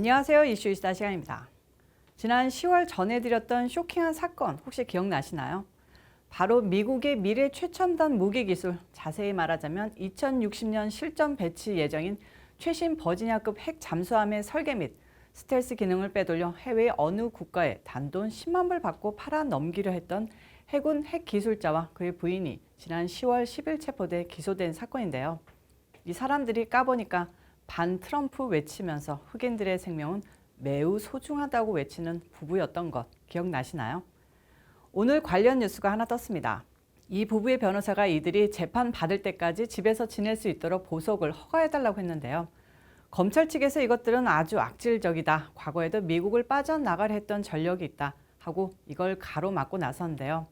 안녕하세요. 이슈이스타 시간입니다. 지난 10월 전해드렸던 쇼킹한 사건 혹시 기억나시나요? 바로 미국의 미래 최첨단 무기 기술, 자세히 말하자면 2060년 실전 배치 예정인 최신 버지니아급 핵 잠수함의 설계 및 스텔스 기능을 빼돌려 해외 어느 국가에 단돈 10만 불 받고 팔아 넘기려 했던 해군 핵 기술자와 그의 부인이 지난 10월 10일 체포돼 기소된 사건인데요. 이 사람들이 까보니까 반 트럼프 외치면서 흑인들의 생명은 매우 소중하다고 외치는 부부였던 것 기억나시나요? 오늘 관련 뉴스가 하나 떴습니다. 이 부부의 변호사가 이들이 재판 받을 때까지 집에서 지낼 수 있도록 보석을 허가해달라고 했는데요. 검찰 측에서 이것들은 아주 악질적이다. 과거에도 미국을 빠져나가려 했던 전력이 있다. 하고 이걸 가로막고 나섰는데요.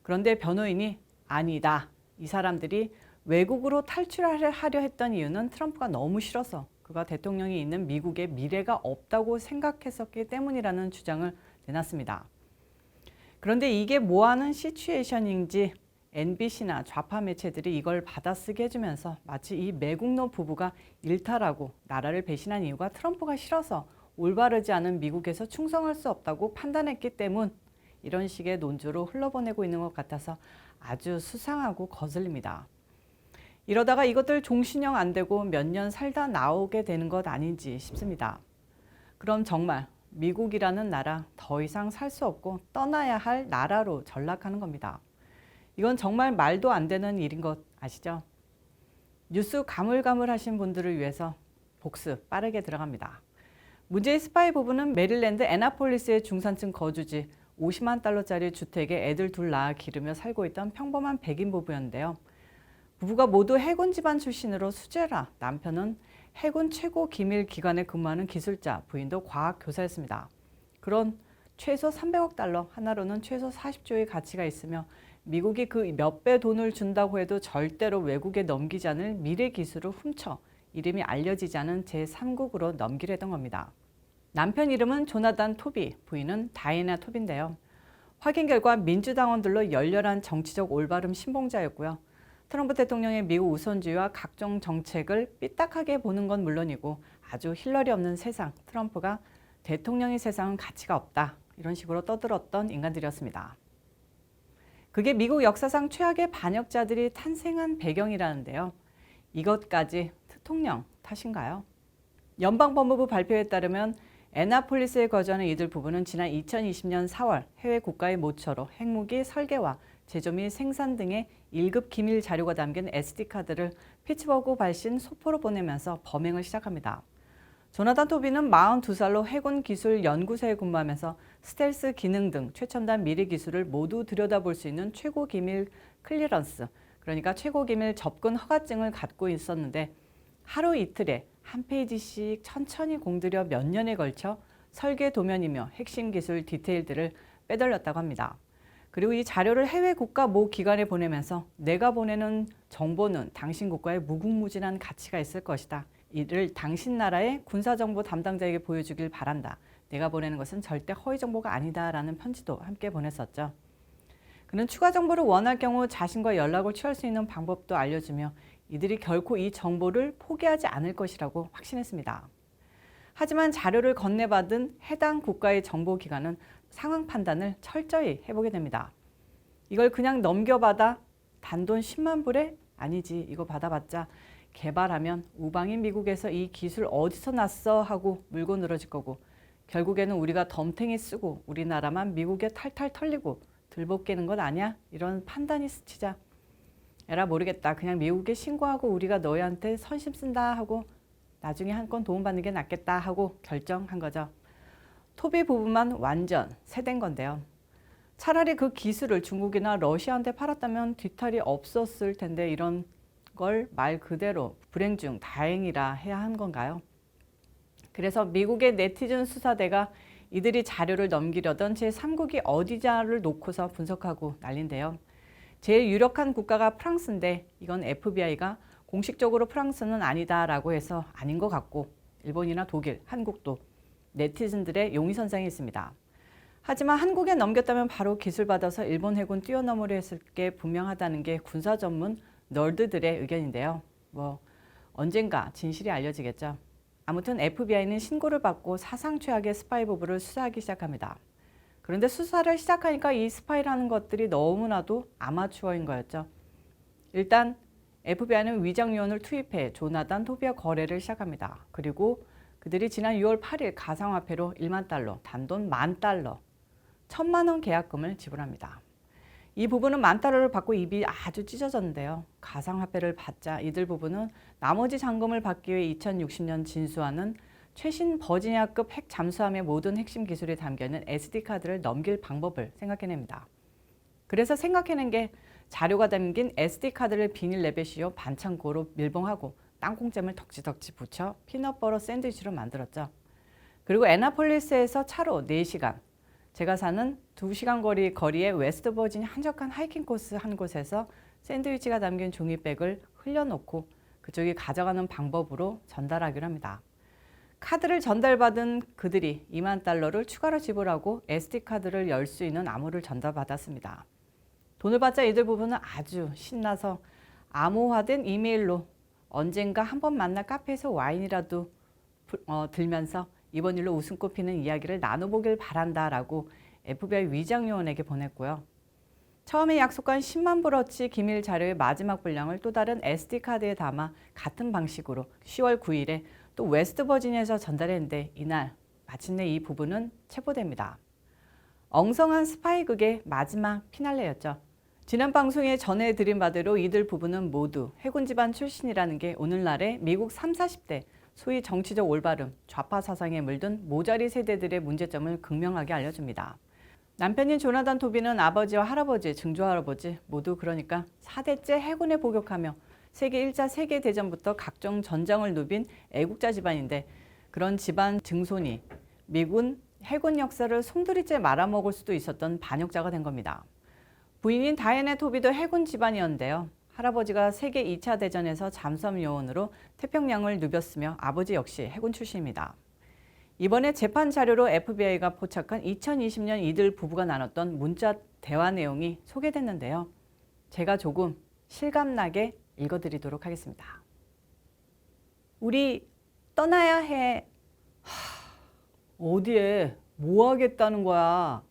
그런데 변호인이 아니다. 이 사람들이 외국으로 탈출하려 했던 이유는 트럼프가 너무 싫어서 그가 대통령이 있는 미국에 미래가 없다고 생각했었기 때문이라는 주장을 내놨습니다. 그런데 이게 뭐하는 시츄에이션인지 NBC나 좌파 매체들이 이걸 받아쓰게 해주면서 마치 이 매국노 부부가 일탈하고 나라를 배신한 이유가 트럼프가 싫어서 올바르지 않은 미국에서 충성할 수 없다고 판단했기 때문 이런 식의 논조로 흘러보내고 있는 것 같아서 아주 수상하고 거슬립니다. 이러다가 이것들 종신형 안 되고 몇 년 살다 나오게 되는 것 아닌지 싶습니다. 그럼 정말 미국이라는 나라 더 이상 살 수 없고 떠나야 할 나라로 전락하는 겁니다. 이건 정말 말도 안 되는 일인 것 아시죠? 뉴스 가물가물하신 분들을 위해서 복습 빠르게 들어갑니다. 문제의 스파이 부부는 메릴랜드 애나폴리스의 중산층 거주지 50만 달러짜리 주택에 애들 둘 낳아 기르며 살고 있던 평범한 백인 부부였는데요. 부부가 모두 해군 집안 출신으로 수재라 남편은 해군 최고 기밀 기관에 근무하는 기술자, 부인도 과학 교사였습니다. 그런 최소 300억 달러, 하나로는 최소 40조의 가치가 있으며 미국이 그 몇 배 돈을 준다고 해도 절대로 외국에 넘기지 않을 미래 기술을 훔쳐 이름이 알려지지 않은 제3국으로 넘기려던 겁니다. 남편 이름은 조나단 토비, 부인은 다이애나 토비인데요. 확인 결과 민주당원들로 열렬한 정치적 올바름 신봉자였고요. 트럼프 대통령의 미국 우선주의와 각종 정책을 삐딱하게 보는 건 물론이고 아주 힐러리 없는 세상, 트럼프가 대통령의 세상은 가치가 없다. 이런 식으로 떠들었던 인간들이었습니다. 그게 미국 역사상 최악의 반역자들이 탄생한 배경이라는데요. 이것까지 대통령 탓인가요? 연방법무부 발표에 따르면 애나폴리스에 거주하는 이들 부부는 지난 2020년 4월 해외 국가의 모처로 핵무기 설계와 제조 및 생산 등의 1급 기밀 자료가 담긴 SD카드를 피츠버그 발신 소포로 보내면서 범행을 시작합니다. 조나단 토비는 42살로 해군 기술 연구소에 근무하면서 스텔스 기능 등 최첨단 미래 기술을 모두 들여다볼 수 있는 최고 기밀 클리런스, 그러니까 최고 기밀 접근 허가증을 갖고 있었는데 하루 이틀에 한 페이지씩 천천히 공들여 몇 년에 걸쳐 설계 도면이며 핵심 기술 디테일들을 빼돌렸다고 합니다. 그리고 이 자료를 해외 국가 모 기관에 보내면서 내가 보내는 정보는 당신 국가에 무궁무진한 가치가 있을 것이다. 이를 당신 나라의 군사정보 담당자에게 보여주길 바란다. 내가 보내는 것은 절대 허위 정보가 아니다. 라는 편지도 함께 보냈었죠. 그는 추가 정보를 원할 경우 자신과 연락을 취할 수 있는 방법도 알려주며 이들이 결코 이 정보를 포기하지 않을 것이라고 확신했습니다. 하지만 자료를 건네받은 해당 국가의 정보기관은 상황 판단을 철저히 해보게 됩니다. 이걸 그냥 넘겨받아 단돈 10만 불에? 아니지, 이거 받아봤자 개발하면 우방인 미국에서 이 기술 어디서 났어 하고 물고 늘어질 거고 결국에는 우리가 덤탱이 쓰고 우리나라만 미국에 탈탈 털리고 들볶이는 것 아니야? 이런 판단이 스치자 에라 모르겠다. 그냥 미국에 신고하고 우리가 너희한테 선심 쓴다 하고 나중에 한 건 도움받는 게 낫겠다 하고 결정한 거죠. 토비 부부만 완전 세된 건데요. 차라리 그 기술을 중국이나 러시아한테 팔았다면 뒤탈이 없었을 텐데 이런 걸 말 그대로 불행 중 다행이라 해야 한 건가요? 그래서 미국의 네티즌 수사대가 이들이 자료를 넘기려던 제3국이 어디자를 놓고서 분석하고 난린데요. 제일 유력한 국가가 프랑스인데 이건 FBI가 공식적으로 프랑스는 아니다라고 해서 아닌 것 같고 일본이나 독일, 한국도 네티즌들의 용의선상에 있습니다. 하지만 한국에 넘겼다면 바로 기술받아서 일본 해군 뛰어넘으려 했을 게 분명하다는 게 군사 전문 널드들의 의견인데요. 언젠가 진실이 알려지겠죠. 아무튼 FBI는 신고를 받고 사상 최악의 스파이 부부를 수사하기 시작합니다. 그런데 수사를 시작하니까 이 스파이라는 것들이 너무나도 아마추어인 거였죠. 일단 FBI는 위장요원을 투입해 조나단 토비와 거래를 시작합니다. 그리고 그들이 지난 6월 8일 가상화폐로 1만 달러, 단돈 10,000달러, 1,000만 원 계약금을 지불합니다. 이 부부는 10,000달러를 받고 입이 아주 찢어졌는데요. 가상화폐를 받자 이들 부부는 나머지 잔금을 받기 위해 2060년 진수하는 최신 버지니아급 핵 잠수함의 모든 핵심 기술이 담겨있는 SD카드를 넘길 방법을 생각해냅니다. 그래서 생각해낸 게 자료가 담긴 SD카드를 비닐랩에 씌워 반창고로 밀봉하고 땅콩잼을 덕지덕지 붙여 피넛버터 샌드위치로 만들었죠. 그리고 애나폴리스에서 차로 4시간, 제가 사는 2시간 거리의 웨스트 버지니아 한적한 하이킹 코스 한 곳에서 샌드위치가 담긴 종이백을 흘려놓고 그쪽이 가져가는 방법으로 전달하기로 합니다. 카드를 전달받은 그들이 2만 달러를 추가로 지불하고 SD카드를 열 수 있는 암호를 전달받았습니다. 돈을 받자 이들 부부는 아주 신나서 암호화된 이메일로 언젠가 한번 만날 카페에서 와인이라도 들면서 이번 일로 웃음꽃 피는 이야기를 나눠보길 바란다라고 FBI 위장요원에게 보냈고요. 처음에 약속한 10만 불어치 기밀 자료의 마지막 분량을 또 다른 SD카드에 담아 같은 방식으로 10월 9일에 또 웨스트버지니아에서 전달했는데 이날 마침내 이 부부는 체포됩니다. 엉성한 스파이극의 마지막 피날레였죠. 지난 방송에 전해드린 바대로 이들 부부는 모두 해군 집안 출신이라는 게 오늘날의 미국 30, 40대 소위 정치적 올바름, 좌파 사상에 물든 모자리 세대들의 문제점을 극명하게 알려줍니다. 남편인 조나단 토비는 아버지와 할아버지, 증조할아버지 모두 그러니까 4대째 해군에 복역하며 세계 1차 세계대전부터 각종 전장을 누빈 애국자 집안인데 그런 집안 증손이 미군 해군 역사를 송두리째 말아먹을 수도 있었던 반역자가 된 겁니다. 부인인 다이애나 토비도 해군 집안이었는데요. 할아버지가 세계 2차 대전에서 잠수함 요원으로 태평양을 누볐으며 아버지 역시 해군 출신입니다. 이번에 재판 자료로 FBI가 포착한 2020년 이들 부부가 나눴던 문자 대화 내용이 소개됐는데요. 제가 조금 실감나게 읽어드리도록 하겠습니다. 우리 떠나야 해. 어디에 뭐 하겠다는 거야?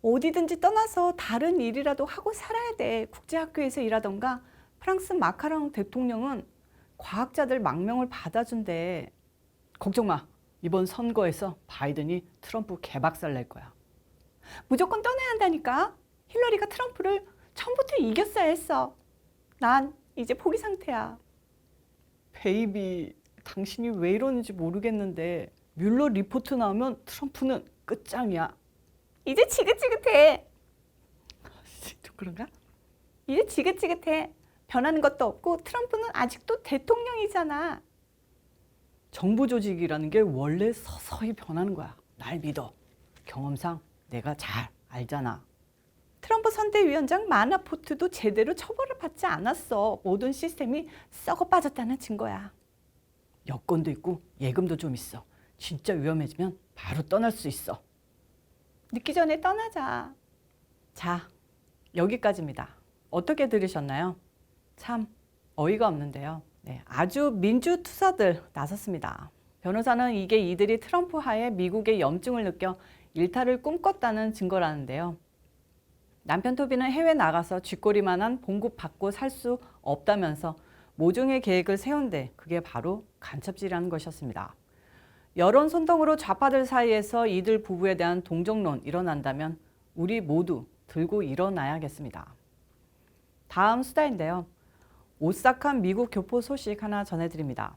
어디든지 떠나서 다른 일이라도 하고 살아야 돼. 국제학교에서 일하던가 프랑스 마카롱 대통령은 과학자들 망명을 받아준대. 걱정 마. 이번 선거에서 바이든이 트럼프 개박살 낼 거야. 무조건 떠나야 한다니까. 힐러리가 트럼프를 처음부터 이겼어야 했어. 난 이제 포기 상태야. 베이비, 당신이 왜 이러는지 모르겠는데 뮬러 리포트 나오면 트럼프는 끝장이야. 이제 지긋지긋해. 좀 그런가? 이제 지긋지긋해. 변하는 것도 없고 트럼프는 아직도 대통령이잖아. 정부 조직이라는 게 원래 서서히 변하는 거야. 날 믿어. 경험상 내가 잘 알잖아. 트럼프 선대위원장 마나포트도 제대로 처벌을 받지 않았어. 모든 시스템이 썩어 빠졌다는 증거야. 여권도 있고 예금도 좀 있어. 진짜 위험해지면 바로 떠날 수 있어. 늦기 전에 떠나자. 자, 여기까지입니다. 어떻게 들으셨나요? 참 어이가 없는데요. 네, 아주 민주투사들 나섰습니다. 변호사는 이게 이들이 트럼프 하에 미국의 염증을 느껴 일탈을 꿈꿨다는 증거라는데요. 남편 토비는 해외 나가서 쥐꼬리만한 봉급 받고 살 수 없다면서 모종의 계획을 세운데 그게 바로 간첩질이라는 것이었습니다. 여론 선동으로 좌파들 사이에서 이들 부부에 대한 동정론 일어난다면 우리 모두 들고 일어나야겠습니다. 다음 수다인데요. 오싹한 미국 교포 소식 하나 전해드립니다.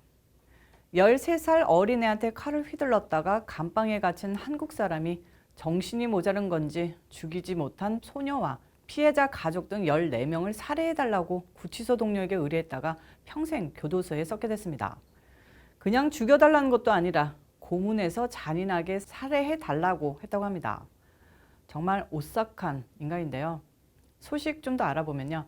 13살 어린애한테 칼을 휘둘렀다가 감방에 갇힌 한국 사람이 정신이 모자른 건지 죽이지 못한 소녀와 피해자 가족 등 14명을 살해해달라고 구치소 동료에게 의뢰했다가 평생 교도소에 썩게 됐습니다. 그냥 죽여달라는 것도 아니라 고문해서 잔인하게 살해해달라고 했다고 합니다. 정말 오싹한 인간인데요. 소식 좀 더 알아보면요.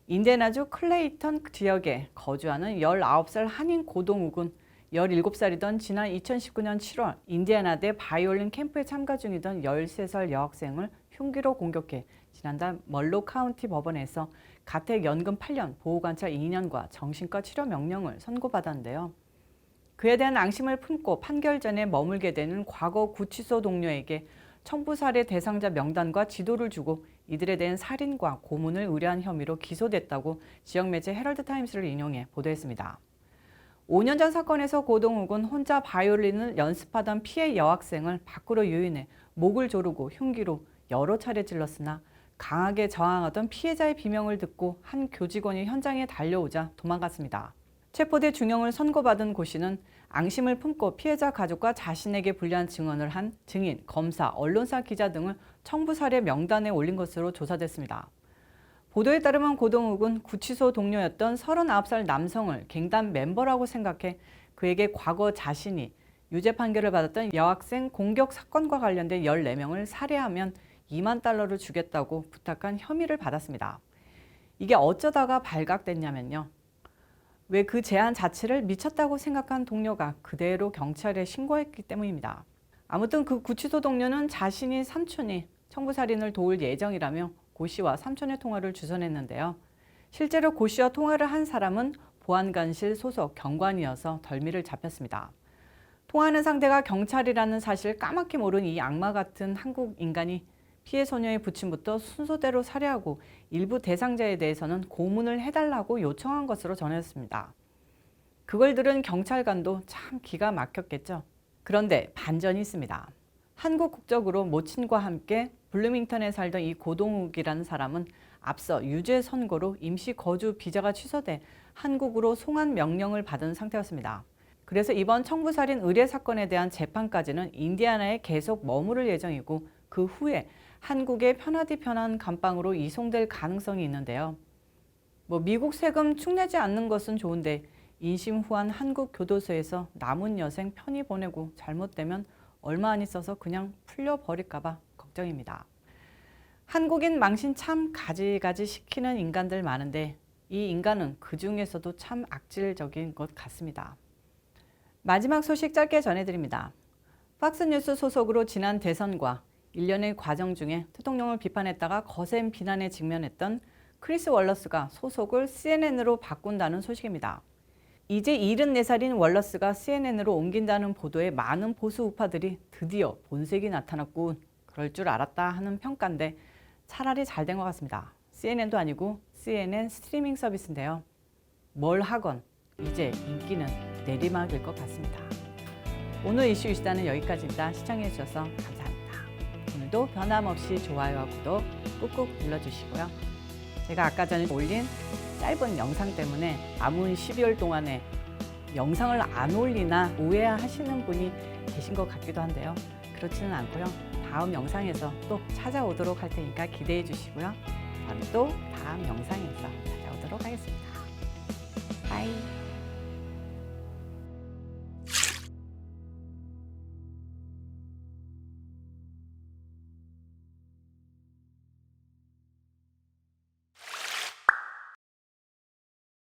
인디애나주 클레이턴 지역에 거주하는 19살 한인 고동욱은 17살이던 지난 2019년 7월 인디애나대 바이올린 캠프에 참가 중이던 13살 여학생을 흉기로 공격해 지난달 멀로 카운티 법원에서 가택 연금 8년, 보호관찰 2년과 정신과 치료 명령을 선고받았는데요. 그에 대한 앙심을 품고 판결전에 머물게 되는 과거 구치소 동료에게 청부 살해 대상자 명단과 지도를 주고 이들에 대한 살인과 고문을 의뢰한 혐의로 기소됐다고 지역 매체 헤럴드타임스를 인용해 보도했습니다. 5년 전 사건에서 고동욱은 혼자 바이올린을 연습하던 피해 여학생을 밖으로 유인해 목을 조르고 흉기로 여러 차례 찔렀으나 강하게 저항하던 피해자의 비명을 듣고 한 교직원이 현장에 달려오자 도망갔습니다. 체포돼 중형을 선고받은 고 씨는 앙심을 품고 피해자 가족과 자신에게 불리한 증언을 한 증인, 검사, 언론사 기자 등을 청부 살해 명단에 올린 것으로 조사됐습니다. 보도에 따르면 고동욱은 구치소 동료였던 39살 남성을 갱단 멤버라고 생각해 그에게 과거 자신이 유죄 판결을 받았던 여학생 공격 사건과 관련된 14명을 살해하면 2만 달러를 주겠다고 부탁한 혐의를 받았습니다. 이게 어쩌다가 발각됐냐면요. 왜 그 제안 자체를 미쳤다고 생각한 동료가 그대로 경찰에 신고했기 때문입니다. 아무튼 그 구치소 동료는 자신이 삼촌이 청부살인을 도울 예정이라며 고 씨와 삼촌의 통화를 주선했는데요. 실제로 고 씨와 통화를 한 사람은 보안관실 소속 경관이어서 덜미를 잡혔습니다. 통화하는 상대가 경찰이라는 사실을 까맣게 모른 이 악마 같은 한국 인간이 피해 소녀의 부친부터 순서대로 살해하고 일부 대상자에 대해서는 고문을 해달라고 요청한 것으로 전해졌습니다. 그걸 들은 경찰관도 참 기가 막혔겠죠. 그런데 반전이 있습니다. 한국 국적으로 모친과 함께 블루밍턴에 살던 이 고동욱이라는 사람은 앞서 유죄 선고로 임시 거주 비자가 취소돼 한국으로 송환 명령을 받은 상태였습니다. 그래서 이번 청부살인 의뢰 사건에 대한 재판까지는 인디애나에 계속 머무를 예정이고 그 후에 한국의 편하디 편한 감방으로 이송될 가능성이 있는데요. 미국 세금 축내지 않는 것은 좋은데 인심 후한 한국 교도소에서 남은 여생 편히 보내고 잘못되면 얼마 안 있어서 그냥 풀려버릴까봐 걱정입니다. 한국인 망신 참 가지가지 시키는 인간들 많은데 이 인간은 그 중에서도 참 악질적인 것 같습니다. 마지막 소식 짧게 전해드립니다. 팍스뉴스 소속으로 지난 대선과 일련의 과정 중에 대통령을 비판했다가 거센 비난에 직면했던 크리스 월러스가 소속을 CNN으로 바꾼다는 소식입니다. 이제 74살인 월러스가 CNN으로 옮긴다는 보도에 많은 보수 우파들이 드디어 본색이 나타났군, 그럴 줄 알았다 하는 평가인데 차라리 잘 된 것 같습니다. CNN도 아니고 CNN 스트리밍 서비스인데요. 뭘 하건 이제 인기는 내리막일 것 같습니다. 오늘 이슈 이슈다는 여기까지입니다. 시청해주셔서 감사합니다. 오늘도 변함없이 좋아요와 구독 꾹꾹 눌러주시고요. 제가 아까 전에 올린 짧은 영상 때문에 남은 12월 동안에 영상을 안 올리나 오해하시는 분이 계신 것 같기도 한데요. 그렇지는 않고요. 다음 영상에서 또 찾아오도록 할 테니까 기대해 주시고요. 저는 또 다음 영상에서 찾아오도록 하겠습니다. 바이.